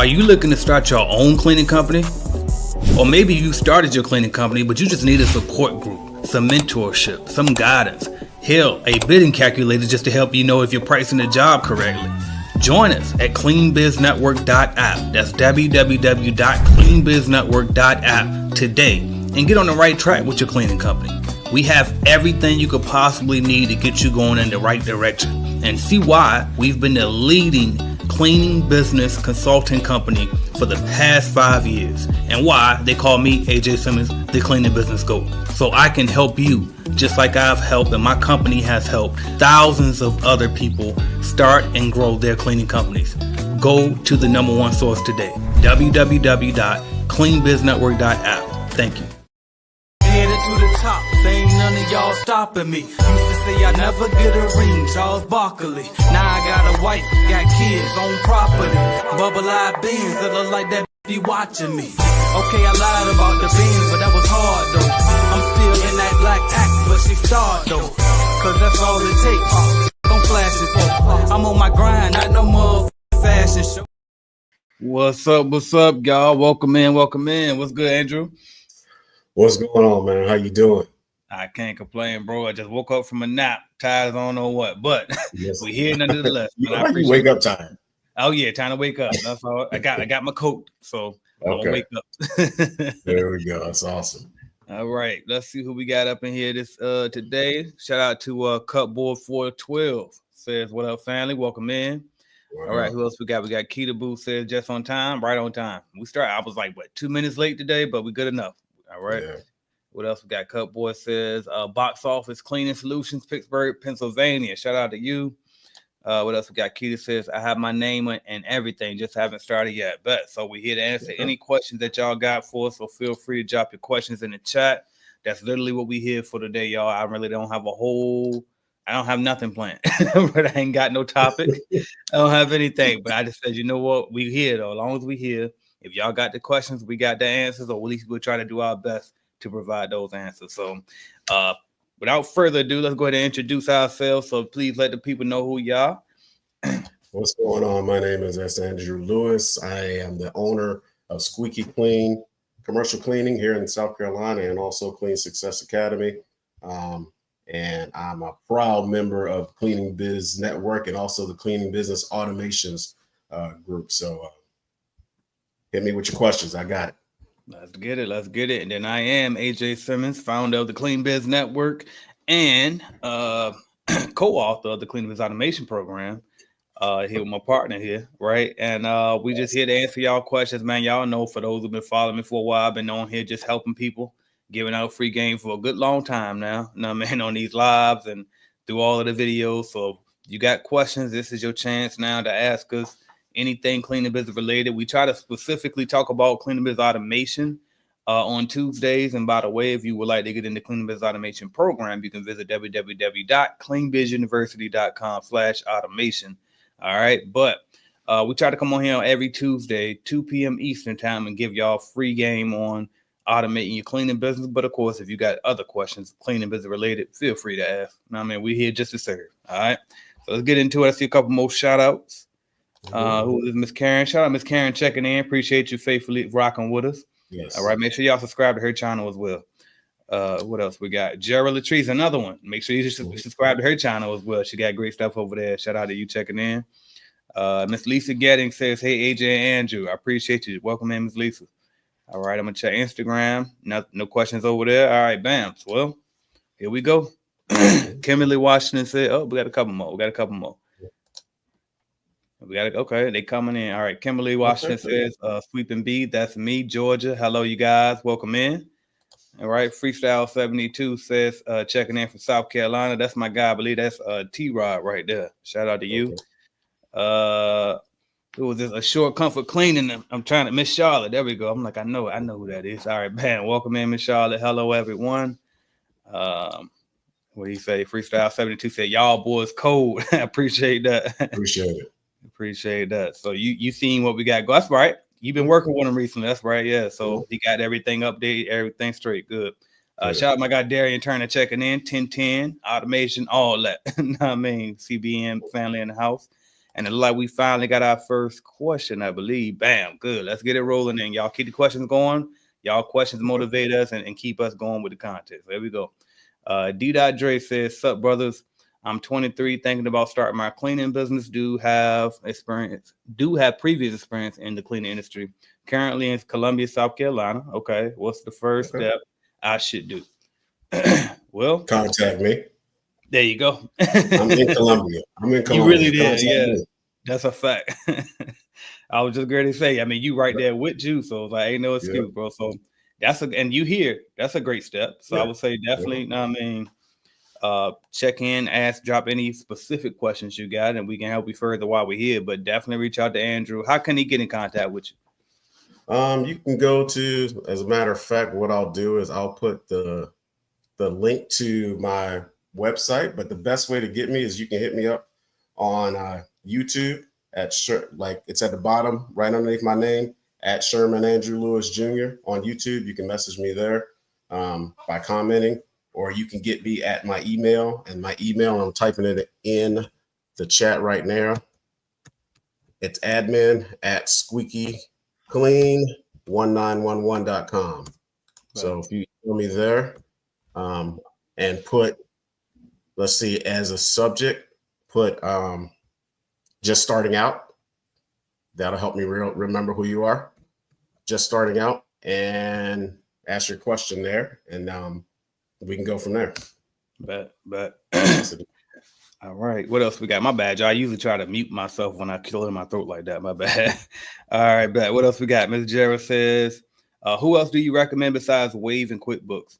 Are you looking to start your own cleaning company? Or maybe you started your cleaning company, but you just need a support group, some mentorship, some guidance. Hell, a bidding calculator just to help you know if you're pricing the job correctly. Join us at cleanbiznetwork.app. That's www.cleanbiznetwork.app today and get on the right track with your cleaning company. We have everything you could possibly need to get you going in the right direction and see why we've been the leading cleaning business consulting company for the past 5 years and why they call me, AJ Simmons, the cleaning business GOAT. So I can help you just like I've helped and my company has helped thousands of other people start and grow their cleaning companies. Go to the number one source today, www.cleanbiznetwork.app. Thank you. Headed to the top, ain't none of y'all stopping me. Used to say I never get a ring, Charles Barkley. Now I got a wife, got kids, own property. Bubble-eyed beans that look like that be watching me. Okay, I lied about the beans, but that was hard though. I'm still in that black act, but she starred though. Cause that's all it takes. Don't flash it for. I'm on my grind, not no more fashion show. What's up, y'all? Welcome in. What's good, Andrew? What's going on, man? How you doing? I can't complain, bro. I just woke up from a nap, tired as I don't know what, but we're here nonetheless. You wake up time. Oh yeah, time to wake up. That's all. I got my coat, so I'll wake up. There we go. That's awesome. All right, let's see who we got up in here this today. Shout out to Cupboard 412. Says, what up, family? Welcome in. Wow. All right, who else we got? We got Keita Boo says just on time, right on time. We start. I was like, 2 minutes late today, but we good enough. All right. Yeah. What else we got? Cupboard says Box Office Cleaning Solutions, Pittsburgh, Pennsylvania. Shout out to you. What else we got? Keita says I have my name and everything, just haven't started yet. But so we're here to answer any questions that y'all got for us. So feel free to drop your questions in the chat. That's literally what we here for today, y'all. I really don't have I don't have nothing planned, but I ain't got no topic. I don't have anything, but I just said, you know what? We here though. As long as we here. If y'all got the questions, we got the answers, or at least we'll try to do our best to provide those answers. So without further ado, let's go ahead and introduce ourselves. So please let the people know who you are. What's going on? My name is S. Andrew Lewis. I am the owner of Squeaky Clean Commercial Cleaning here in South Carolina and also Clean Success Academy. And I'm a proud member of Cleaning Biz Network and also the Cleaning Business Automations group. So hit me with your questions. I got it. Let's get it. And then I am AJ Simmons, founder of the Clean Biz Network and co-author of the Clean Biz Automation Program. Here with my partner here, right? And we just here to answer y'all questions, man. Y'all know, for those who've been following me for a while, I've been on here just helping people, giving out free game for a good long time now. You know what I mean? On these lives and through all of the videos. So you got questions, this is your chance now to ask us anything cleaning business related. We try to specifically talk about cleaning business automation on Tuesdays. And by the way, if you would like to get into cleaning business automation program, you can visit www.cleanbizuniversity.com/automation. All right. But we try to come on here every Tuesday, 2 p.m. Eastern time, and give y'all free game on automating your cleaning business. But of course, if you got other questions, cleaning business related, feel free to ask. I mean, we're here just to serve. All right. So let's get into it. I see a couple more shout outs. Who is Miss Karen? Shout out Miss Karen checking in. Appreciate you faithfully rocking with us. Yes. All right. Make sure y'all subscribe to her channel as well. What else we got? Gerald Latrice, another one. Make sure you subscribe to her channel as well. She got great stuff over there. Shout out to you checking in. Miss Lisa Getting says, hey, AJ and Andrew, I appreciate you. Welcome in, Miss Lisa. All right. I'm going to check Instagram. No questions over there. All right. Bam. Well, here we go. Kimberly Washington said, oh, we got a couple more. Okay, they coming in. All right, Kimberly Washington says, Sweeping B, that's me, Georgia. Hello, you guys. Welcome in. All right, Freestyle 72 says, checking in from South Carolina. That's my guy. I believe that's T-Rod right there. Shout out to you. Who was this? A Short Comfort Cleaning. I'm trying to Miss Charlotte. There we go. I'm like, I know who that is. All right, man. Welcome in, Miss Charlotte. Hello, everyone. What do you say? Freestyle 72 said, y'all boys cold. I appreciate that. Appreciate that. So you seen what we got. That's right. You've been working with him recently. That's right. Yeah. So he got everything updated, everything straight. Good. Shout out my guy Darian Turner checking in. 1010 automation, all that. I mean, CBM family in the house. And it looked like we finally got our first question, I believe. Bam, good. Let's get it rolling in. Y'all keep the questions going. Y'all questions motivate us and keep us going with the content. So there we go. D.Dre says, "Sup, brothers? I'm 23, thinking about starting my cleaning business. Do have previous experience in the cleaning industry. Currently in Columbia, South Carolina. Okay, what's the first step I should do?" Well, contact me. There you go. I'm in Columbia. You really did, Contact yeah. me. That's a fact. I was just going to say, I mean, you right there with you, so it's like ain't no excuse, bro. So and you here, that's a great step. So I would say definitely, I mean, check in, ask, drop any specific questions you got, and we can help you further while we're here. But definitely reach out to Andrew. How can he get in contact with you? You can go to, as a matter of fact, what I'll do is I'll put the link to my website, but the best way to get me is you can hit me up on YouTube like it's at the bottom right underneath my name at Sherman Andrew Lewis Jr. on YouTube. You can message me there by commenting, or you can get me at my email, and my email, I'm typing it in the chat right now. It's admin@squeakyclean1911.com. So if you email me there and put, let's see, as a subject, put just starting out. That'll help me remember who you are. Just starting out, and ask your question there, and we can go from there. Bet. All right. What else we got? My bad, y'all. I usually try to mute myself when I kill in my throat like that. My bad. All right, bet. What else we got? Ms. Jarrett says, who else do you recommend besides Wave and QuickBooks?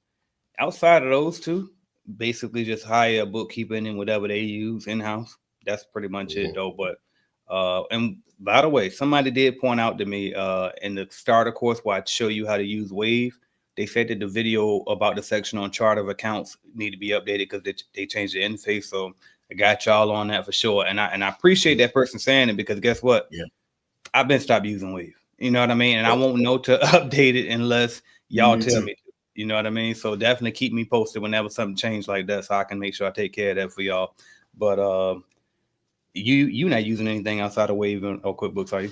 Outside of those two, basically just hire a bookkeeping and whatever they use in-house. That's pretty much it, though. But and by the way, somebody did point out to me in the starter course where I show you how to use Wave. They said that the video about the section on chart of accounts need to be updated because they changed the interface. So I got y'all on that for sure. And I appreciate that person saying it, because guess what? Yeah. I've been stopped using Wave. You know what I mean? And I won't know to update it unless y'all tell me to. You know what I mean? So definitely keep me posted whenever something changes like that, so I can make sure I take care of that for y'all. But you not using anything outside of Wave or QuickBooks, are you?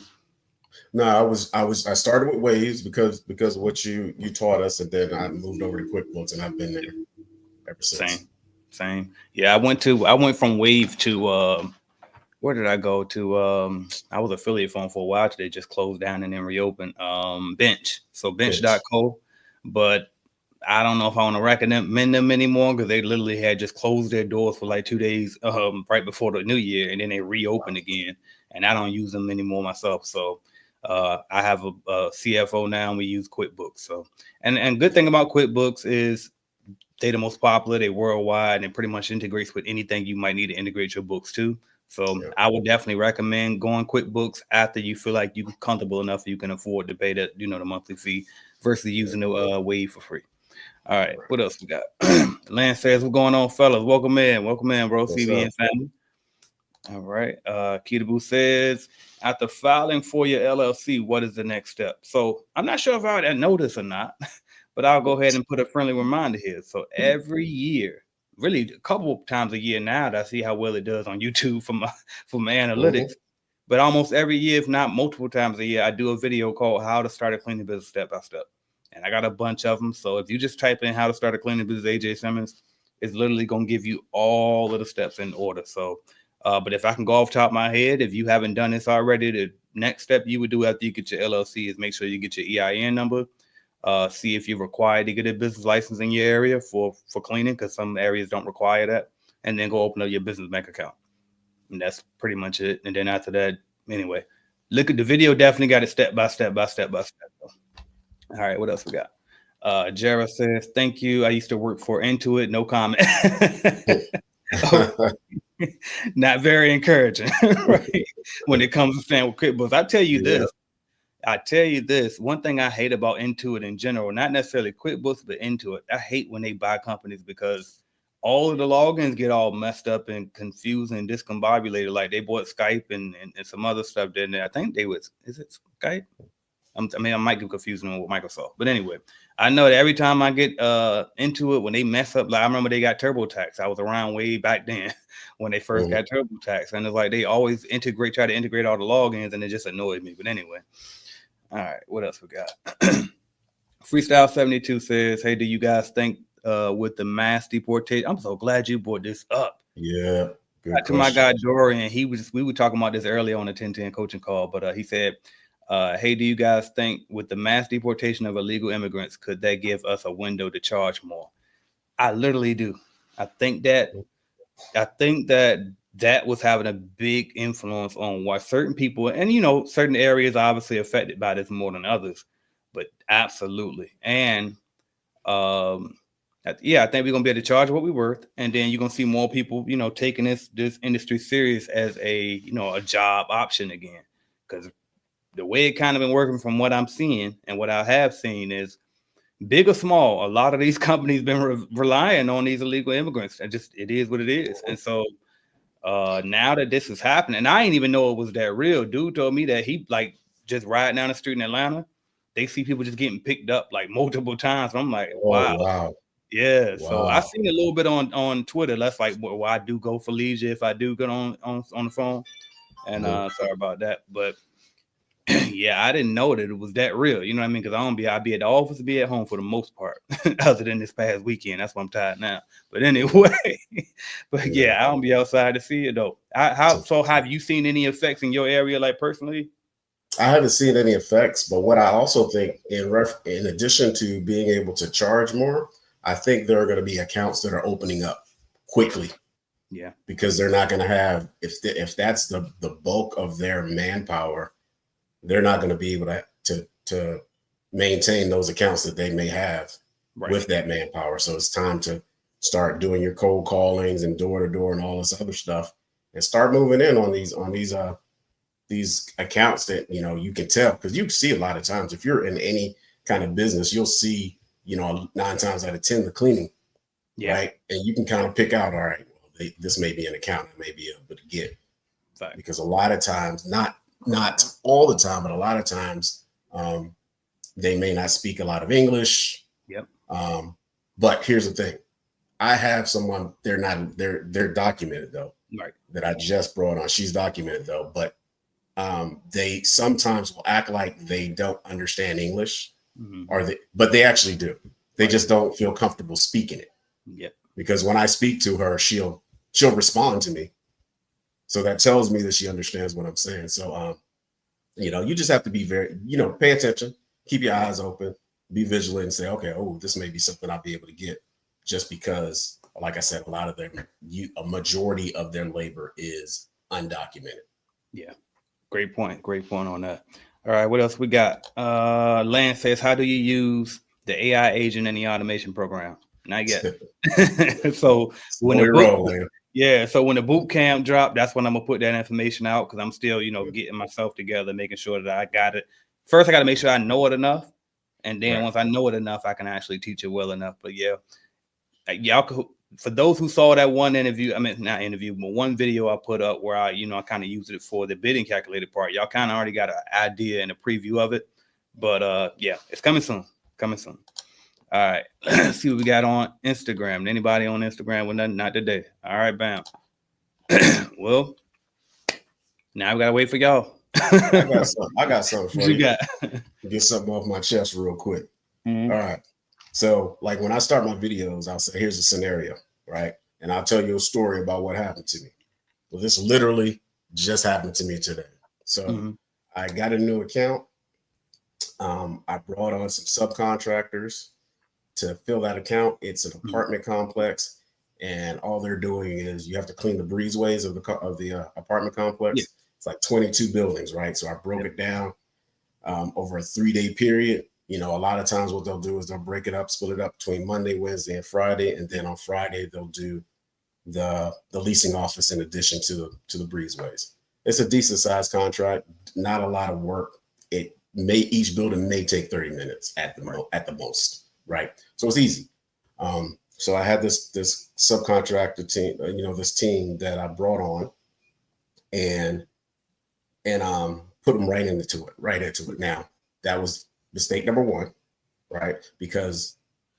No, I started with Waves because of what you taught us, and then I moved over to QuickBooks, and I've been there ever since. Same. Yeah, I went from Wave to where did I go to? I was affiliate phone for a while. They just closed down and then reopened. Bench. So bench.co. But I don't know if I want to recommend them anymore, because they literally had just closed their doors for like 2 days right before the new year, and then they reopened again. And I don't use them anymore myself. So I have a CFO now, and we use QuickBooks. So and good thing about QuickBooks is they're the most popular, they're worldwide, and it pretty much integrates with anything you might need to integrate your books to. So I would definitely recommend going QuickBooks after you feel like you're comfortable enough you can afford to pay that, the monthly fee, versus using the Wave for free. All right, what else we got? Lance says, "What's going on, fellas? Welcome in, bro. CBN family." All right. Keita says, "After filing for your LLC, what is the next step?" So I'm not sure if I know this or not, but I'll go ahead and put a friendly reminder here. So every year, really a couple of times a year now, that I see how well it does on YouTube for my analytics. But almost every year, if not multiple times a year, I do a video called "How to Start a Cleaning Business Step by Step." And I got a bunch of them. So if you just type in "How to Start a Cleaning Business AJ Simmons," it's literally going to give you all of the steps in order. So, but if I can go off the top of my head, if you haven't done this already, the next step you would do after you get your LLC is make sure you get your EIN number. See if you're required to get a business license in your area for cleaning, because some areas don't require that. And then go open up your business bank account. And that's pretty much it. And then after that, anyway, look at the video. Definitely got it step by step. All right, what else we got? Jara says, "Thank you. I used to work for Intuit." No comment. Not very encouraging, right? When it comes to staying with QuickBooks. I tell you this. One thing I hate about Intuit in general, not necessarily QuickBooks, but Intuit, I hate when they buy companies, because all of the logins get all messed up and confused and discombobulated. Like they bought Skype and some other stuff, didn't they? I think is it Skype? I mean, I might get confusing with Microsoft, but anyway, I know that every time I get into it, when they mess up, like I remember they got TurboTax. I was around way back then when they first got TurboTax, and it's like they always try to integrate all the logins, and it just annoys me. But anyway, all right, what else we got? Freestyle 72 says, "Hey, do you guys think with the mass deportation?" I'm so glad you brought this up. Yeah. To my guy Dorian, we were talking about this earlier on the 1010 coaching call, but he said, "Hey, do you guys think with the mass deportation of illegal immigrants, could that give us a window to charge more?" I literally do. I think that was having a big influence on why certain people, and certain areas are obviously affected by this more than others, but absolutely. And I think we're gonna be able to charge what we're worth, and then you're gonna see more people, taking this industry serious as a job option again. Because the way it kind of been working from what I'm seeing and what I have seen is, big or small, a lot of these companies been relying on these illegal immigrants. It is what it is. And so now that this is happening, and I didn't even know it was that real. Dude told me that he like just riding down the street in Atlanta, they see people just getting picked up like multiple times. And I'm like, wow. Oh, wow. Yeah, so I seen a little bit on Twitter. That's like where I do go for leisure if I do get on the phone. And sorry about that, but yeah, I didn't know that it was that real. You know what I mean? Because I'd be at the office, be at home for the most part, other than this past weekend. That's why I'm tired now. But anyway, but yeah, I don't be outside to see it though. So have you seen any effects in your area, like personally? I haven't seen any effects, but what I also think, in addition to being able to charge more, I think there are going to be accounts that are opening up quickly. Yeah, because they're not going to have, if that's the bulk of their manpower, they're not going to be able to maintain those accounts that they may have with that manpower. So it's time to start doing your cold callings and door to door and all this other stuff, and start moving in on these accounts that you can tell, because you see a lot of times if you're in any kind of business, you'll see 9 times out of 10 the cleaning, right? And you can kind of pick out, all right, well, this may be an account I may be able to get, because a lot of times, not all the time, but a lot of times, they may not speak a lot of English. Yep. But here's the thing: I have someone. They're documented though. Right. That I just brought on. She's documented though, but they sometimes will act like they don't understand English. But they actually do. They just don't feel comfortable speaking it. Yep. Because when I speak to her, she'll respond to me. So that tells me that she understands what I'm saying. So you just have to be very, pay attention, keep your eyes open, be vigilant, and say, okay, this may be something I'll be able to get, just because, like I said, a majority of their labor is undocumented. Yeah. Great point on that. All right, what else we got? Lance says, how do you use the AI agent in the automation program? Not yet. So when the boot camp dropped, that's when I'm gonna put that information out, because I'm still, getting myself together, making sure that I got it. First, I got to make sure I know it enough, and then once I know it enough, I can actually teach it well enough. But yeah, y'all could, for those who saw that one one video I put up where I kind of used it for the bidding calculator part, y'all kind of already got an idea and a preview of it. But yeah, it's coming soon. All right, let's see what we got on Instagram. Anybody on Instagram with nothing? Not today. All right, bam. Well, now we gotta wait for y'all. I got something for you. Got? Get something off my chest real quick. Mm-hmm. All right. So, like when I start my videos, I'll say, here's a scenario, right? And I'll tell you a story about what happened to me. Well, this literally just happened to me today. So I got a new account. I brought on some subcontractors to fill that account. It's an apartment complex, and all they're doing is you have to clean the breezeways of the apartment complex. Yeah. It's like 22 buildings, right? So I broke it down over a 3-day period. A lot of times what they'll do is they'll break it up, split it up between Monday, Wednesday, and Friday, and then on Friday they'll do the leasing office in addition to the breezeways. It's a decent sized contract, not a lot of work. Each building may take 30 minutes at the most, right? So it's easy. So I had this subcontractor team, this team that I brought on, and put them right into it. Now, That was mistake number one, right?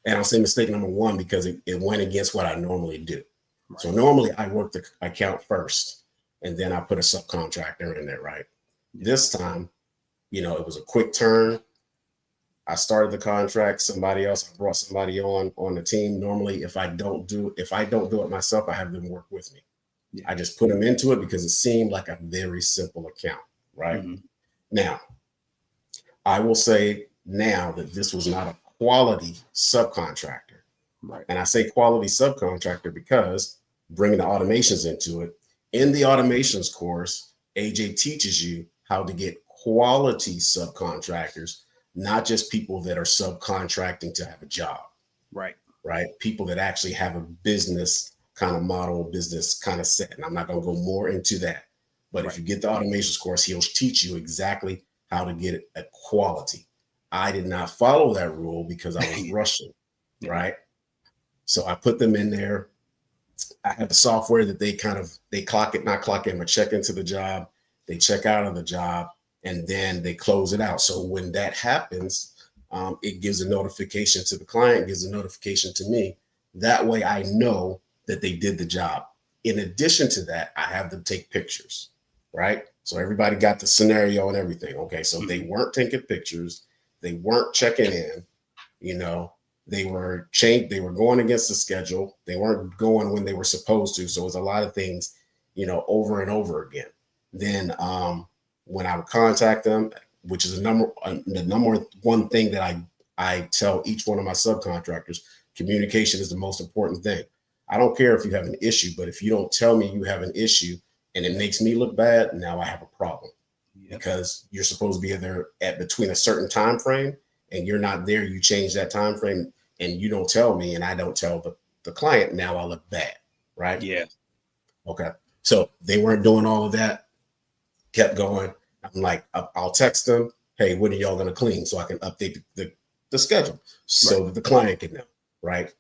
And I'll say mistake number one because it went against what I normally do. Right. So normally I work the account first and then I put a subcontractor in there, right? Yeah. This time, it was a quick turn. I started the contract, I brought somebody on the team. Normally, if I don't do it myself, I have them work with me. Yeah. I just put them into it because it seemed like a very simple account, right? Mm-hmm. Now, I will say now that this was not a quality subcontractor. Right. And I say quality subcontractor because bringing the automations into it. In the automations course, AJ teaches you how to get quality subcontractors, not just people that are subcontracting to have a job. Right. People that actually have a business kind of model, business kind of set. And I'm not going to go more into that. But if you get the automations course, he'll teach you exactly how to get it at quality. I did not follow that rule because I was rushing. Right. So I put them in there. I have the software that they not clock in, but check into the job. They check out of the job. And then they close it out. So when that happens, it gives a notification to the client, gives a notification to me. That way I know that they did the job. In addition to that, I have them take pictures, right? So everybody got the scenario and everything. Okay, so they weren't taking pictures. They weren't checking in, they were going against the schedule. They weren't going when they were supposed to. So it was a lot of things, over and over again. Then, when I would contact them, which is the number one thing that I tell each one of my subcontractors, communication is the most important thing. I don't care if you have an issue, but if you don't tell me you have an issue and it makes me look bad, now I have a problem. Yep. Because you're supposed to be there at between a certain time frame and you're not there. You change that time frame and you don't tell me and I don't tell the client. Now I look bad, right? Yeah. Okay. So they weren't doing all of that. Kept going. I'm like, I'll text them, hey, when are y'all going to clean? So I can update the schedule so that the client can know, right?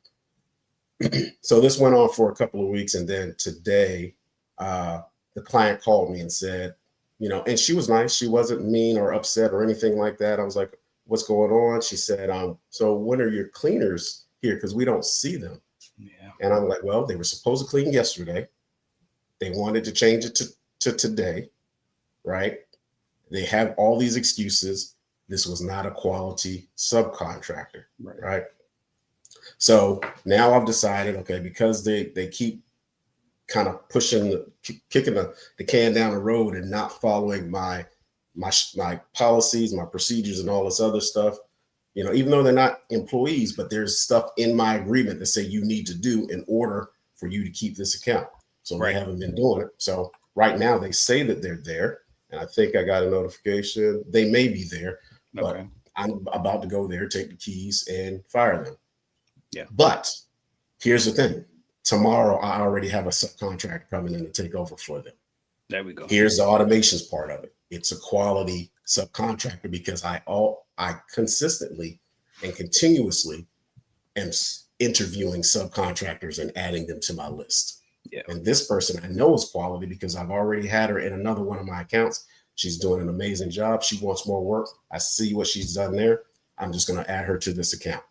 So this went on for a couple of weeks. And then today, the client called me and said, and she was nice. She wasn't mean or upset or anything like that. I was like, what's going on? She said, so when are your cleaners here? Because we don't see them. Yeah. And I'm like, well, they were supposed to clean yesterday. They wanted to change it to today. Right? They have all these excuses. This was not a quality subcontractor. Right? So now I've decided, okay, because they keep kind of kicking the can down the road and not following my policies, my procedures and all this other stuff, even though they're not employees, but there's stuff in my agreement that say you need to do in order for you to keep this account. So they haven't been doing it. So right now they say that they're there. And I think I got a notification. They may be there, but I'm about to go there, take the keys and fire them. Yeah. But here's the thing. Tomorrow, I already have a subcontractor coming in to take over for them. There we go. Here's the automations part of it. It's a quality subcontractor because I consistently and continuously am interviewing subcontractors and adding them to my list. Yeah. And this person I know is quality because I've already had her in another one of my accounts. She's doing an amazing job. She wants more work. I see what she's done there. I'm just going to add her to this account.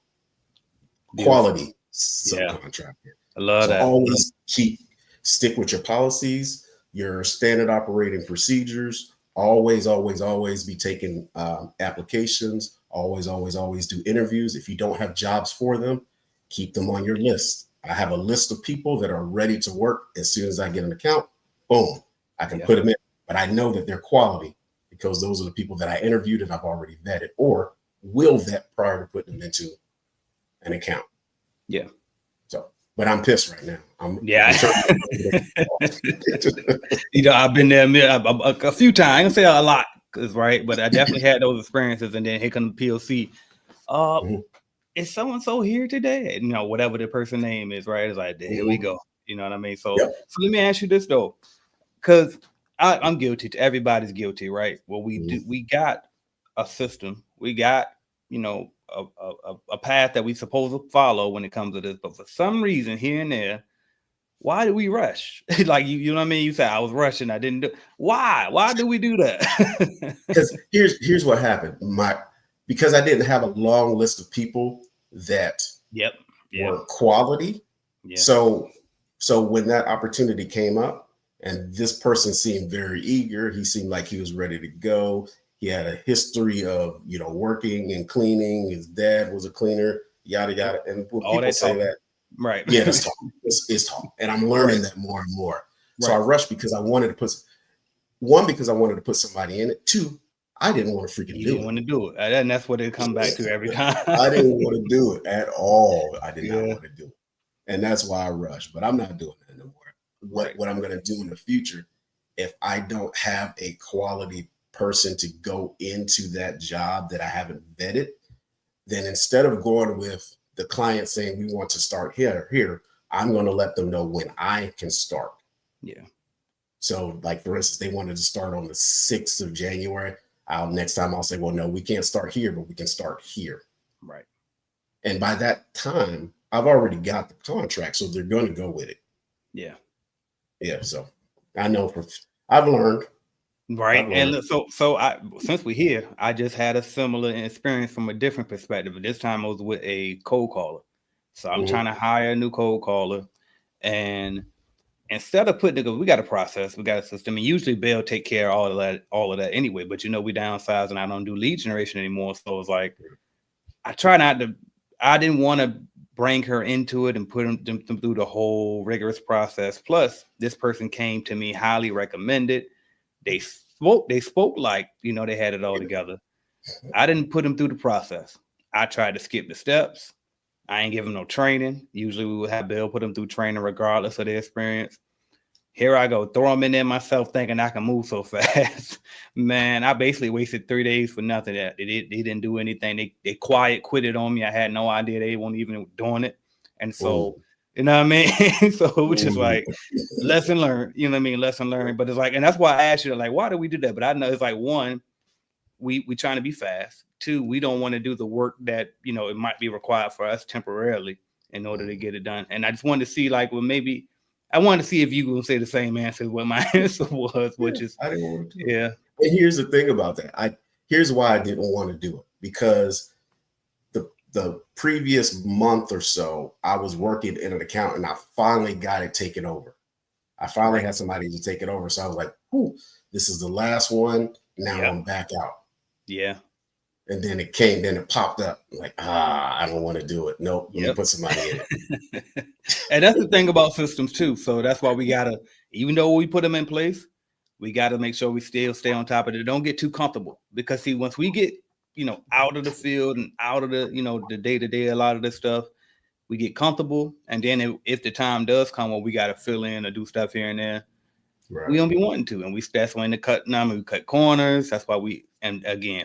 Beautiful. Quality subcontractor. I love that. Always stick with your policies, your standard operating procedures. Always be taking applications. Always do interviews. If you don't have jobs for them, keep them on your list. I have a list of people that are ready to work. As soon as I get an account, boom, I can put them in. But I know that they're quality because those are the people that I interviewed and I've already vetted or will vet prior to putting them into an account. Yeah. So, but I'm pissed right now. I'm I've been there a few times. I can say a lot, but I definitely had those experiences. And then here comes the POC. Is so-and-so here today? Whatever the person name is, right? It's like, here we go. You know what I mean? So, so let me ask you this though, because I'm guilty. Everybody's guilty, right? Well, we got a system. We got, a path that we supposed to follow when it comes to this. But for some reason here and there, why do we rush? Like you know what I mean? You said I was rushing. I didn't do. Why? Why do we do that? Because here's what happened. because I didn't have a long list of people that were quality. Yeah. So when that opportunity came up and this person seemed very eager, he seemed like he was ready to go. He had a history of, working and cleaning. His dad was a cleaner, yada, yada. And when people say that, right. Yeah, it's talk. It's talk. And I'm learning that more and more. So I rushed because I wanted to put somebody in it. Two, I didn't want to freaking do it. You didn't want to do it. And that's what it come back to every time. I didn't want to do it at all. I did not want to do it. And that's why I rushed. But I'm not doing it anymore. What I'm going to do in the future, if I don't have a quality person to go into that job that I haven't vetted, then instead of going with the client saying we want to start here, I'm going to let them know when I can start. Yeah. So like, for instance, they wanted to start on the 6th of January. Next time I'll say, well, no, we can't start here, but we can start here. Right. And by that time, I've already got the contract. So they're going to go with it. Yeah. Yeah. So I know I've learned. Right. And so since we're here, I just had a similar experience from a different perspective. But this time I was with a cold caller. So I'm trying to hire a new cold caller. And instead of we got a process, we got a system, and usually Bill take care of all of that anyway. But we downsize and I don't do lead generation anymore. So it's like I didn't want to bring her into it and put them through the whole rigorous process. Plus, this person came to me highly recommended. They spoke like, they had it all together. I didn't put them through the process. I tried to skip the steps. I ain't give them no training. Usually we would have Bill put them through training regardless of their experience. Here I go, throw them in there myself thinking I can move so fast. Man, I basically wasted 3 days for nothing. They didn't do anything. They quiet quitted on me. I had no idea they weren't even doing it. And so, you know what I mean? So it was just like, lesson learned, lesson learned. But it's like, and that's why I asked you, like, why do we do that? But I know it's like, one, we trying to be fast. Two, we don't want to do the work that, it might be required for us temporarily in order to get it done. And I just wanted to see, like, well, maybe I wanted to see if you would say the same answer as what my answer was, which is, I didn't want to do it. Yeah. And here's the thing about that. Here's why I didn't want to do it, because the previous month or so, I was working in an account and I finally got it taken over. I finally had somebody to take it over. So I was like, this is the last one. Now I'm back out. Yeah. And then it popped up like, I don't want to do it. Nope. Let me put somebody in it. And that's the thing about systems too. So that's why we gotta, even though we put them in place, we got to make sure we still stay on top of it. Don't get too comfortable, because see, once we get, out of the field and out of the, the day-to-day, a lot of this stuff, we get comfortable. And then if the time does come where we got to fill in or do stuff here and there, we don't be wanting to. And that's when we cut corners. That's why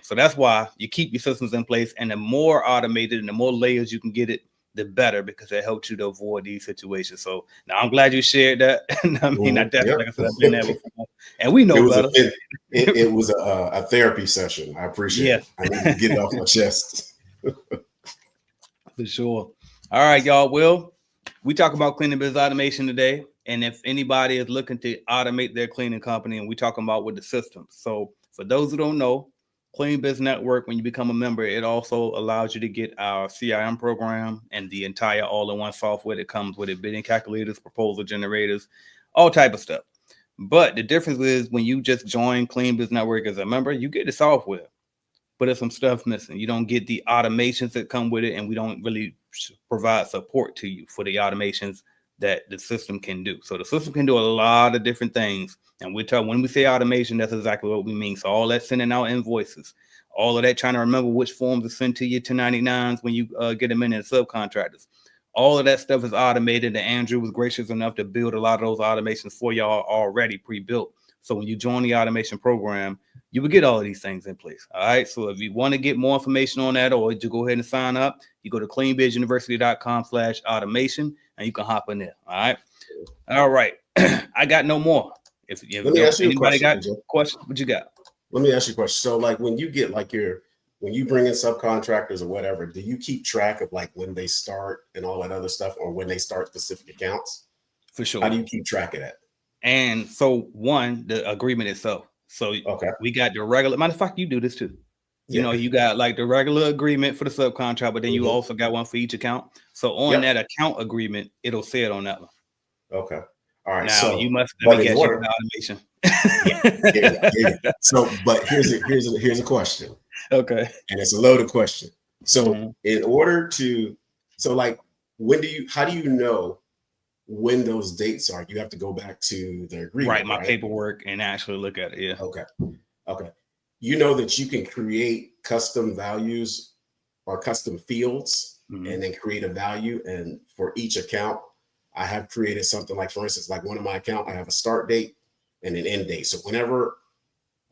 so that's why you keep your systems in place. And the more automated and the more layers you can get it, the better, because it helps you to avoid these situations. So now I'm glad you shared that. I mean, I definitely, like I said, I've been there before, and we know better. It was a therapy session. I appreciate it. I need to get it off my chest. For sure. All right, y'all. Well, we talk about cleaning business automation today. And if anybody is looking to automate their cleaning company, and we talking about with the systems. So for those who don't know, Clean Biz Network, when you become a member, it also allows you to get our CRM program and the entire all-in-one software that comes with it, bidding calculators, proposal generators, all type of stuff. But the difference is when you just join Clean Biz Network as a member, you get the software, but there's some stuff missing. You don't get the automations that come with it, and we don't really provide support to you for the automations that the system can do. So the system can do a lot of different things. And when we say automation, that's exactly what we mean. So all that sending out invoices, all of that trying to remember which forms to send to your 1099s when you get them in as subcontractors. All of that stuff is automated. And Andrew was gracious enough to build a lot of those automations for y'all already pre-built. So when you join the automation program, you will get all of these things in place. All right. So if you want to get more information on that, or to go ahead and sign up, you go to cleanbizuniversity.com/automation and you can hop in there. All right. All right. I got no more. If Let me ask you anybody a question, got questions, what you got? Let me ask you a question. So like when you get like when you bring in subcontractors or whatever, do you keep track of like when they start and all that other stuff, or when they start specific accounts? For sure. How do you keep track of that? And so the agreement itself. So we got the regular, matter of fact, you do this too. You know, you got like the regular agreement for the subcontract, but then you also got one for each account. So on that account agreement, it'll say it on that one. Okay. All right. Now so you must let me guess your automation. So, but here's a question. Okay. And it's a loaded question. So in order to, so like, how do you know when those dates are? You have to go back to the agreement, right? My paperwork and actually look at it. Yeah. Okay. You know that you can create custom values or custom fields and then create a value. And for each account, I have created something like, for instance, like one of my account, I have a start date and an end date. So whenever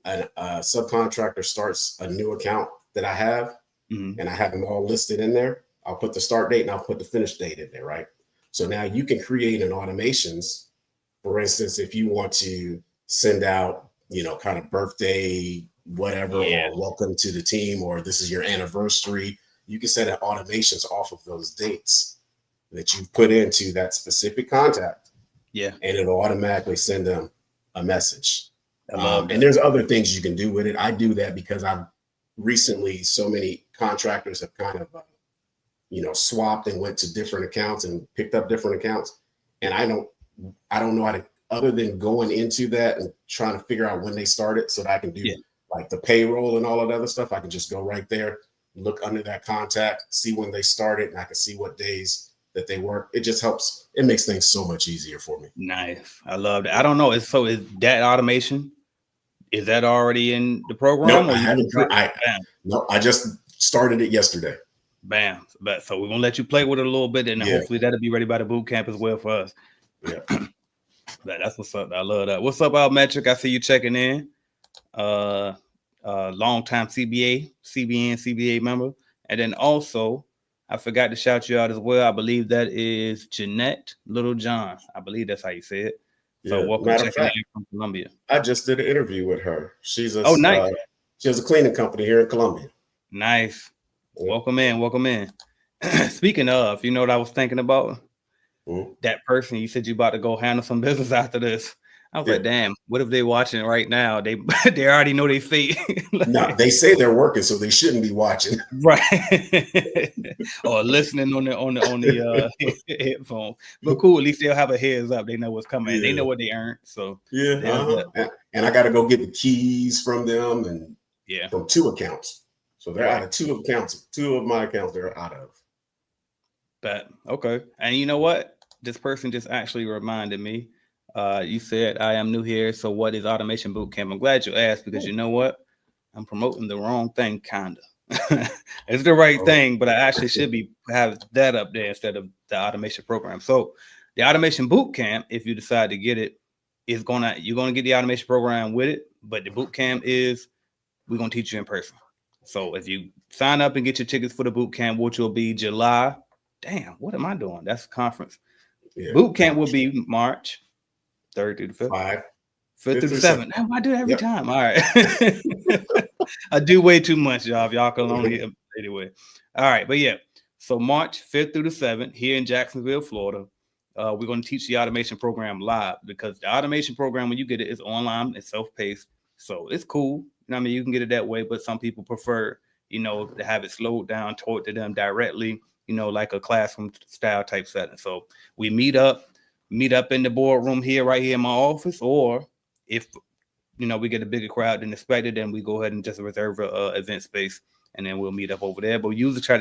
a subcontractor starts a new account that I have, and I have them all listed in there, I'll put the start date and I'll put the finish date in there, right? So now you can create an automations. For instance, if you want to send out, kind of birthday, whatever, or welcome to the team, or this is your anniversary, you can set automations off of those dates that you've put into that specific contact. Yeah. And it'll automatically send them a message. I love that. And there's other things you can do with it. I do that because I've recently, so many contractors have kind of, swapped and went to different accounts and picked up different accounts. And I don't know how to, other than going into that and trying to figure out when they started so that I can do like the payroll and all of that other stuff. I can just go right there, look under that contact, see when they started, and I can see what days that they work. It just helps. It makes things so much easier for me. Nice. I love that. I don't know. Is that automation? Is that already in the program? No, I haven't. No, I just started it yesterday. Bam. But so we're gonna let you play with it a little bit, and hopefully that'll be ready by the boot camp as well for us. Yeah. That's what's up. I love that. What's up, Altmetric? I see you checking in. Long-time CBN member. And then also, I forgot to shout you out as well. I believe that is Jeanette Littlejohn. I believe that's how you say it. So welcome checking in from Columbia. I just did an interview with her. She's nice. She has a cleaning company here in Columbia. Nice. Welcome in. Speaking of, you know what I was thinking about? That person you said you about to go handle some business after this. I was like, damn, what if they're watching it right now? They already know their fate. No, they say they're working, so they shouldn't be watching. Right. Or listening on the headphone. But cool, at least they'll have a heads up. They know what's coming. They know what they earned. So and I gotta go get the keys from them and from 2 accounts. So they're out of 2 accounts. 2 of my accounts they're out of. But okay. And you know what? This person just actually reminded me. You said I am new here. So what is Automation Bootcamp? I'm glad you asked because you know what? I'm promoting the wrong thing, kinda. It's the right thing, but I actually should have that up there instead of the automation program. So the Automation Bootcamp, if you decide to get it, you're gonna get the automation program with it, but the bootcamp we're gonna teach you in person. So if you sign up and get your tickets for the boot camp, which will be July. Damn, what am I doing? That's a conference. Boot camp will be March 3rd through the 5th. 5th through the 7th. I do it every time. All right. I do way too much, y'all. If y'all can only get anyway. All right, but yeah. So March 5th through the 7th here in Jacksonville, Florida. We're going to teach the automation program live because the automation program, when you get it, is online, it's self-paced. So it's cool. You know what I mean? You can get it that way, but some people prefer, to have it slowed down, taught to them directly, like a classroom style type setting. So we meet up in the boardroom right here in my office, or if, we get a bigger crowd than expected, then we go ahead and just reserve a event space and then we'll meet up over there. But we usually try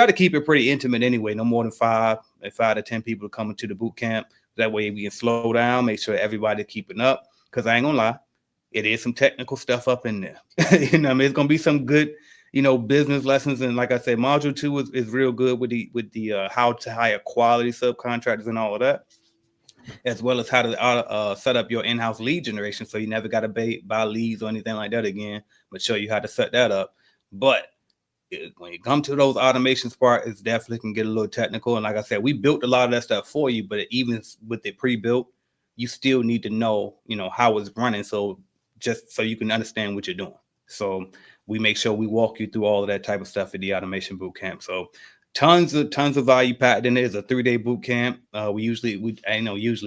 to keep it pretty intimate anyway. No more than 5 to 10 people coming to the boot camp. That way we can slow down, make sure everybody keeping up. Cause I ain't gonna lie, it is some technical stuff up in there. It's gonna be some good, business lessons. And like I said, module 2 is real good with the how to hire quality subcontractors and all of that, as well as how to set up your in-house lead generation. So you never got to buy leads or anything like that again, but show you how to set that up. But when you come to those automations part, it's definitely can get a little technical. And like I said, we built a lot of that stuff for you, but even with it pre-built, you still need to know, how it's running. So just so you can understand what you're doing. So we make sure we walk you through all of that type of stuff at the Automation Bootcamp. So tons of value packed in there. It's a 3-day boot camp. Usually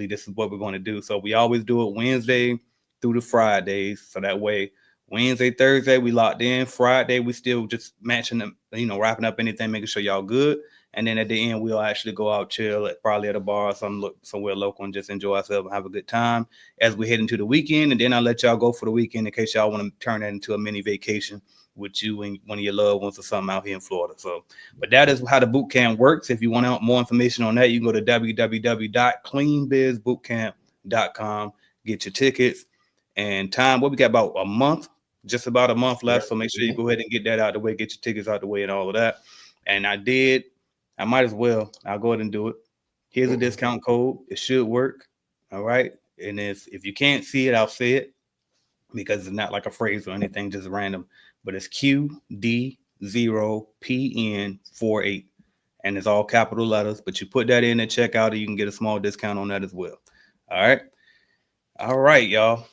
this is what we're going to do. So we always do it Wednesday through to Fridays. So that way Wednesday, Thursday, we locked in. Friday, we still just matching them, wrapping up anything, making sure y'all good. And then at the end, we'll actually go out, chill, probably at a bar or somewhere local and just enjoy ourselves and have a good time as we head into the weekend. And then I'll let y'all go for the weekend in case y'all want to turn that into a mini vacation with you and one of your loved ones or something out here in Florida. So, but that is how the boot camp works. If you want more information on that, you can go to www.cleanbizbootcamp.com, get your tickets and time. What we got about a month, just about a month left. So make sure you go ahead and get that out the way, get your tickets out the way and all of that. And I might as well. I'll go ahead and do it. Here's a discount code. It should work. All right. And if you can't see it, I'll say it because it's not like a phrase or anything, just random. But it's QD0PN48. And it's all capital letters. But you put that in and check out, and you can get a small discount on that as well. All right. All right, y'all.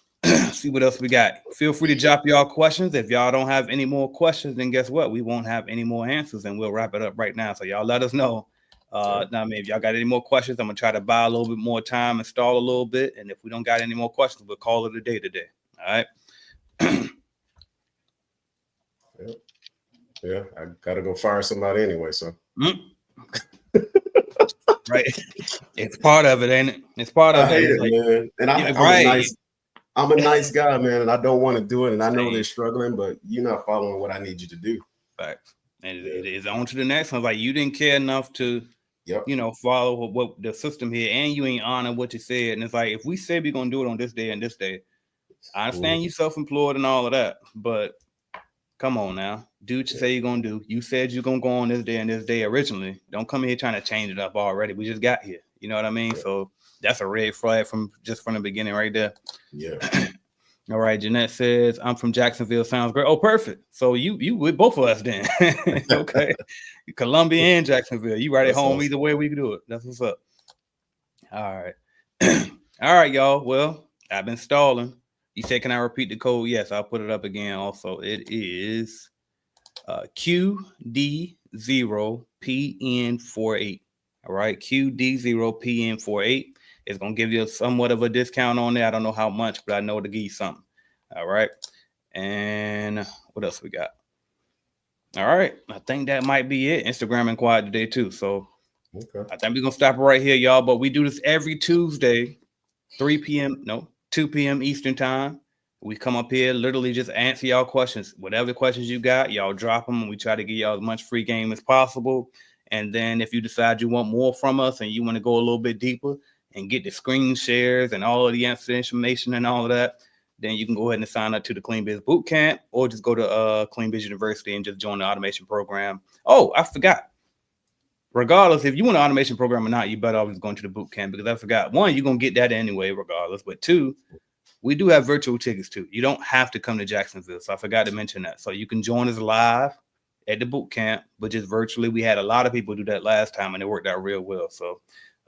See what else we got. Feel free to drop y'all questions. If y'all don't have any more questions, then guess what? We won't have any more answers, and we'll wrap it up right now. So y'all let us know. Now, if y'all got any more questions, I'm gonna try to buy a little bit more time and stall a little bit. And if we don't got any more questions, we'll call it a day today. All right. Yeah, I gotta go fire somebody anyway. So. Right. It's part of it, ain't it? It's part of it, man. And I'm a nice guy, man, and I don't want to do it. And I know they're struggling, but you're not following what I need you to do. Facts. And it is on to the next one. Like you didn't care enough to, follow what the system here, and you ain't honor what you said. And it's like if we say we're gonna do it on this day and this day, I understand you self-employed and all of that, but come on now, do what you say you're gonna do. You said you're gonna go on this day and this day originally. Don't come here trying to change it up already. We just got here. You know what I mean? Yeah. So that's a red flag from the beginning right there. Yeah. All right. Jeanette says, I'm from Jacksonville. Sounds great. Oh, perfect. So you with both of us then. Okay. Columbia and Jacksonville. You right at home. Awesome. Either way we can do it. That's what's up. All right. All right, y'all. Well, I've been stalling. You said, can I repeat the code? Yes, I'll put it up again. Also, it is QD0PN48. All right, QD0PN48 is going to give you somewhat of a discount on there. I don't know how much, but I know to give you something. All right. And what else we got? All right. I think that might be it. Instagram inquired today too. So I think we're going to stop it right here, y'all. But we do this every Tuesday, 2 p.m. Eastern time. We come up here, literally just answer y'all questions. Whatever questions you got, y'all drop them. And we try to give y'all as much free game as possible. And then if you decide you want more from us and you want to go a little bit deeper and get the screen shares and all of the information and all of that, then you can go ahead and sign up to the Clean Biz Bootcamp or just go to Clean Biz University and just join the automation program. Oh, I forgot. Regardless, if you want an automation program or not, you better always go into the boot camp because I forgot. One, you're going to get that anyway, regardless. But two, we do have virtual tickets too. You don't have to come to Jacksonville. So I forgot to mention that. So you can join us live at the boot camp, but just virtually. We had a lot of people do that last time and it worked out real well. So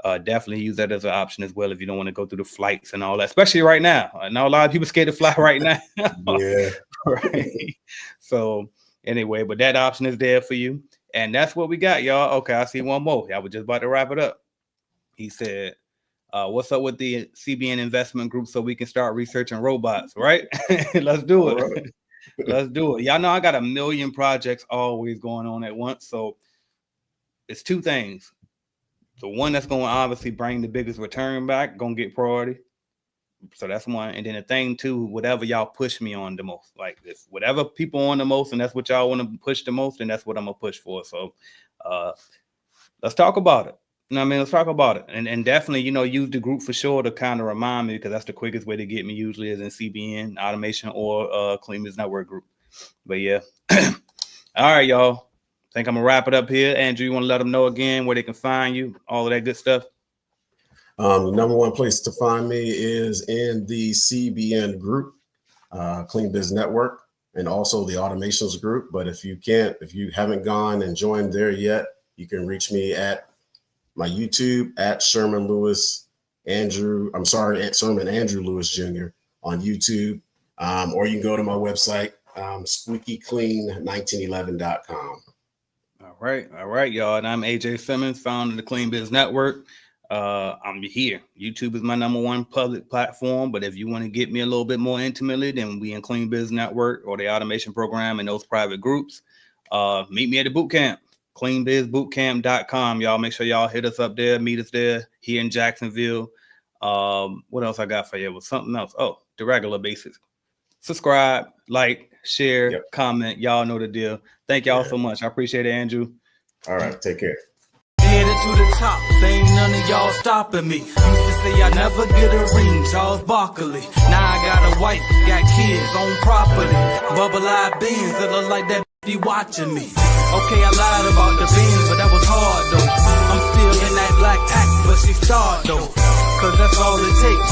definitely use that as an option as well if you don't want to go through the flights and all that, especially right now. I know a lot of people scared to fly right now. Yeah. Right. So anyway, but that option is there for you. And that's what we got, y'all. Okay, I see one more. I was just about to wrap it up. He said, what's up with the CBN investment group so we can start researching robots, right? Let's do it. Right. Let's do it. Y'all know I got a million projects always going on at once. So it's two things. The one that's going to obviously bring the biggest return back, going to get priority. So that's one. And then the thing too, whatever y'all push me on the most, like if whatever people on the most, and that's what y'all want to push the most, and that's what I'm going to push for. So let's talk about it. You know what I mean? Let's talk about it. And definitely, use the group for sure to kind of remind me, because that's the quickest way to get me usually is in CBN, automation, or Clean Biz Network group. But yeah. All right, y'all. I think I'm going to wrap it up here. Andrew, you want to let them know again where they can find you, all of that good stuff? The number one place to find me is in the CBN group, Clean Biz Network, and also the automations group. But if you haven't gone and joined there yet, you can reach me at my YouTube at Sherman Andrew Lewis Jr. on YouTube, or you can go to my website, squeakyclean1911.com. All right, y'all. And I'm AJ Simmons, founder of the Clean Biz Network. I'm here. YouTube is my #1 public platform, but if you want to get me a little bit more intimately, then we in Clean Biz Network or the automation program and those private groups. Meet me at the boot camp, cleanbizbootcamp.com. Y'all make sure y'all hit us up there, meet us there here in Jacksonville. What else I got for you? Was something else. Oh, the regular basics. Subscribe, like, share, comment. Y'all know the deal. Thank y'all so much. I appreciate it, Andrew. All right, take care. Headed to the top, ain't none of y'all stopping me. Used to say I never get a ring, Charles Barkley. Now I got a wife, got kids, own property. Bubble-eyed beans that look like that be watching me. Okay, I lied about the beans, but that was hard though. I'm still in that black act, but she starred though. Cause that's all it takes.